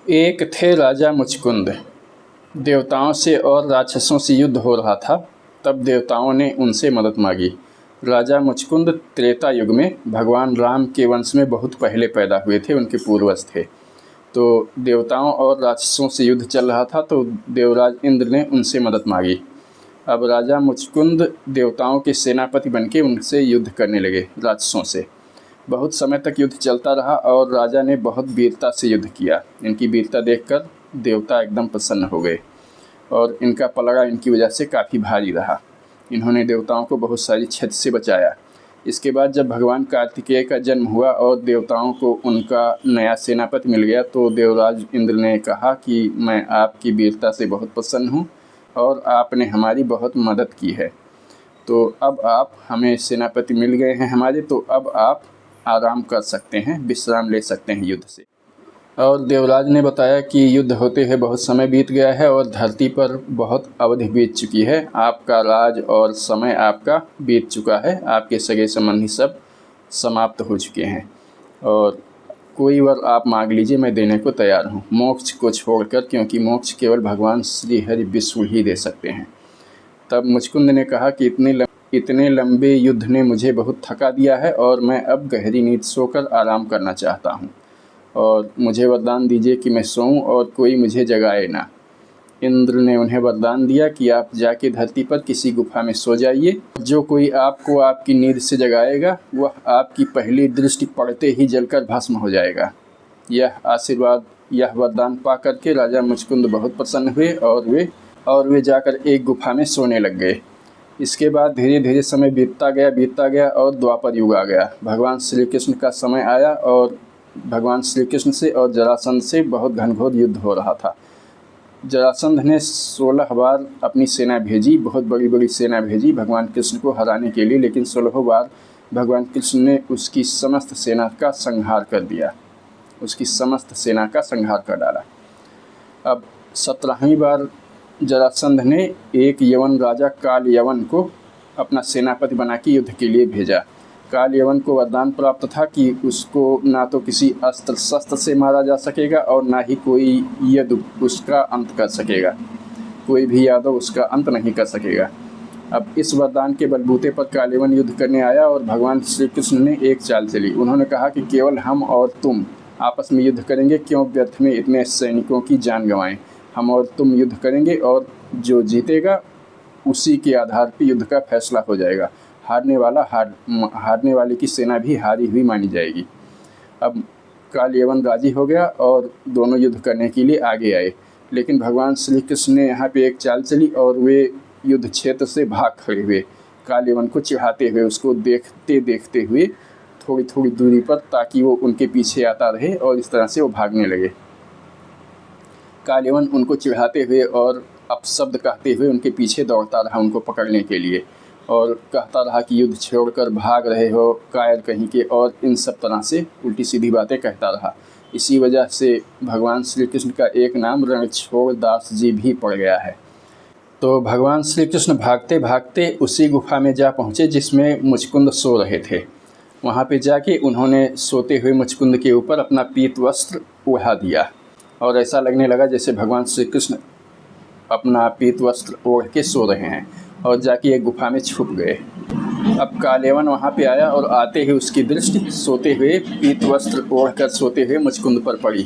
एक थे राजा मुचकुंद। देवताओं से और राक्षसों से युद्ध हो रहा था। तब देवताओं ने उनसे मदद मांगी। राजा मुचकुंद त्रेता युग में भगवान राम के वंश में बहुत पहले पैदा हुए थे, उनके पूर्वज थे। तो देवताओं और राक्षसों से युद्ध चल रहा था, तो देवराज इंद्र ने उनसे मदद मांगी। अब राजा मुचकुंद देवताओं के सेनापति बनके उनसे युद्ध करने लगे, राक्षसों से। बहुत समय तक युद्ध चलता रहा और राजा ने बहुत वीरता से युद्ध किया। इनकी वीरता देखकर देवता एकदम प्रसन्न हो गए और इनका पलड़ा इनकी वजह से काफ़ी भारी रहा। इन्होंने देवताओं को बहुत सारी क्षति से बचाया। इसके बाद जब भगवान कार्तिकेय का जन्म हुआ और देवताओं को उनका नया सेनापति मिल गया, तो देवराज इंद्र ने कहा कि मैं आपकी वीरता से बहुत प्रसन्न हूँ और आपने हमारी बहुत मदद की है। तो अब आप हमें सेनापति मिल गए हैं हमारे, तो अब आप आराम कर सकते हैं, विश्राम ले सकते हैं युद्ध से। और देवराज ने बताया कि युद्ध होते हुए बहुत समय बीत गया है और धरती पर बहुत अवधि बीत चुकी है। आपका राज और समय आपका बीत चुका है। आपके सगे संबंधी सब समाप्त हो चुके हैं और कोई वर आप मांग लीजिए, मैं देने को तैयार हूँ, मोक्ष को छोड़कर, क्योंकि मोक्ष केवल भगवान श्री हरि विष्णु ही दे सकते हैं। तब मुचकुंद ने कहा कि इतने लंबे युद्ध ने मुझे बहुत थका दिया है और मैं अब गहरी नींद सोकर आराम करना चाहता हूँ, और मुझे वरदान दीजिए कि मैं सोऊं और कोई मुझे जगाए ना। इंद्र ने उन्हें वरदान दिया कि आप जाके धरती पर किसी गुफा में सो जाइए। जो कोई आपको आपकी नींद से जगाएगा वह आपकी पहली दृष्टि पड़ते ही जलकर भस्म हो जाएगा। यह वरदान पा करके राजा मुचकुंद बहुत प्रसन्न हुए और वे जाकर एक गुफा में सोने लग गए। इसके बाद धीरे धीरे समय बीतता गया और द्वापर युग आ गया। भगवान श्री कृष्ण का समय आया और भगवान श्री कृष्ण से और जरासंध से बहुत घनघोर युद्ध हो रहा था। जरासंध ने 16 बार अपनी सेना भेजी, बहुत बड़ी बड़ी सेना भेजी भगवान कृष्ण को हराने के लिए, लेकिन 16 बार भगवान कृष्ण ने उसकी समस्त सेना का संहार कर दिया, उसकी समस्त सेना का संहार कर डाला। अब 17वीं बार जरासंध ने एक यवन राजा काल यवन को अपना सेनापति बना के युद्ध के लिए भेजा। काल यवन को वरदान प्राप्त था कि उसको ना तो किसी अस्त्र शस्त्र से मारा जा सकेगा और ना ही कोई यद्ध उसका अंत कर सकेगा, कोई भी यादव उसका अंत नहीं कर सकेगा। अब इस वरदान के बलबूते पर काल यवन युद्ध करने आया और भगवान श्री कृष्ण ने एक चाल चली। उन्होंने कहा कि केवल हम और तुम आपस में युद्ध करेंगे, क्यों व्यर्थ में इतने सैनिकों की जान गंवाएं। हम और तुम युद्ध करेंगे और जो जीतेगा उसी के आधार पर युद्ध का फैसला हो जाएगा। हारने वाले की सेना भी हारी हुई मानी जाएगी। अब काल यवन राजी हो गया और दोनों युद्ध करने के लिए आगे आए, लेकिन भगवान श्री कृष्ण ने यहाँ पे एक चाल चली और वे युद्ध क्षेत्र से भाग खड़े हुए, काल यवन को चिढ़ाते हुए, उसको देखते देखते हुए थोड़ी थोड़ी दूरी पर, ताकि वो उनके पीछे आता रहे और इस तरह से वो भागने लगे। काल यवन उनको चिढ़ाते हुए और अपशब्द कहते हुए उनके पीछे दौड़ता रहा उनको पकड़ने के लिए, और कहता रहा कि युद्ध छोड़कर भाग रहे हो कायर कहीं के, और इन सब तरह से उल्टी सीधी बातें कहता रहा। इसी वजह से भगवान श्री कृष्ण का एक नाम रणछोड़ दास जी भी पड़ गया है। तो भगवान श्री कृष्ण भागते भागते उसी गुफा में जा पहुँचे जिसमें मुचकुंद सो रहे थे। वहाँ पे जाके उन्होंने सोते हुए मुचकुंद के ऊपर अपना पीत वस्त्र उड़ा दिया और ऐसा लगने लगा जैसे भगवान श्री कृष्ण अपना पीत वस्त्र ओढ़ के सो रहे हैं, और जाके एक गुफा में छुप गए। अब काल यवन वहाँ पे आया और आते ही उसकी दृष्टि सोते हुए पीत वस्त्र ओढ़ कर सोते हुए मुचकुंद पर पड़ी।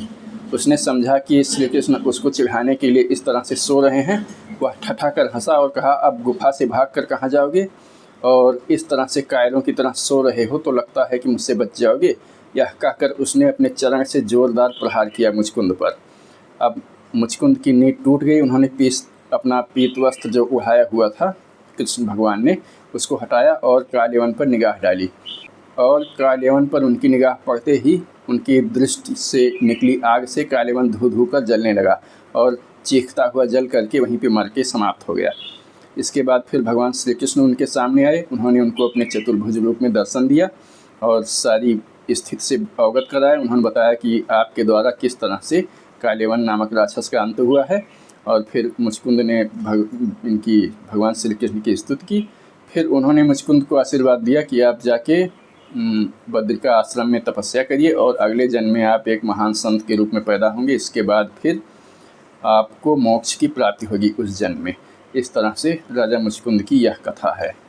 उसने समझा कि श्री कृष्ण उसको चिढ़ाने के लिए इस तरह से सो रहे हैं। वह ठठाकर हंसा और कहा, अब गुफा से भाग कर कहाँ जाओगे, और इस तरह से कायरों की तरह सो रहे हो तो लगता है कि मुझसे बच जाओगे। यह कहकर उसने अपने चरण से जोरदार प्रहार किया मुचकुंद पर। अब मुचकुंद की नींद टूट गई। उन्होंने अपना पीत वस्त्र जो उड़ाया हुआ था कृष्ण भगवान ने, उसको हटाया और काल यवन पर निगाह डाली, और काल यवन पर उनकी निगाह पड़ते ही उनकी दृष्टि से निकली आग से काल यवन धू धू कर जलने लगा और चीखता हुआ जल करके वहीं पे मर के समाप्त हो गया। इसके बाद फिर भगवान श्री कृष्ण उनके सामने आए। उन्होंने उनको अपने चतुर्भुज रूप में दर्शन दिया और सारी स्थिति से अवगत कराया। उन्होंने बताया कि आपके द्वारा किस तरह से काल यवन नामक राक्षस का अंत हुआ है, और फिर मुचकुंद ने भगवान श्री कृष्ण की स्तुति की। फिर उन्होंने मुचकुंद को आशीर्वाद दिया कि आप जाके बद्रिका आश्रम में तपस्या करिए और अगले जन्म में आप एक महान संत के रूप में पैदा होंगे। इसके बाद फिर आपको मोक्ष की प्राप्ति होगी उस जन्म में। इस तरह से राजा मुचकुंद की यह कथा है।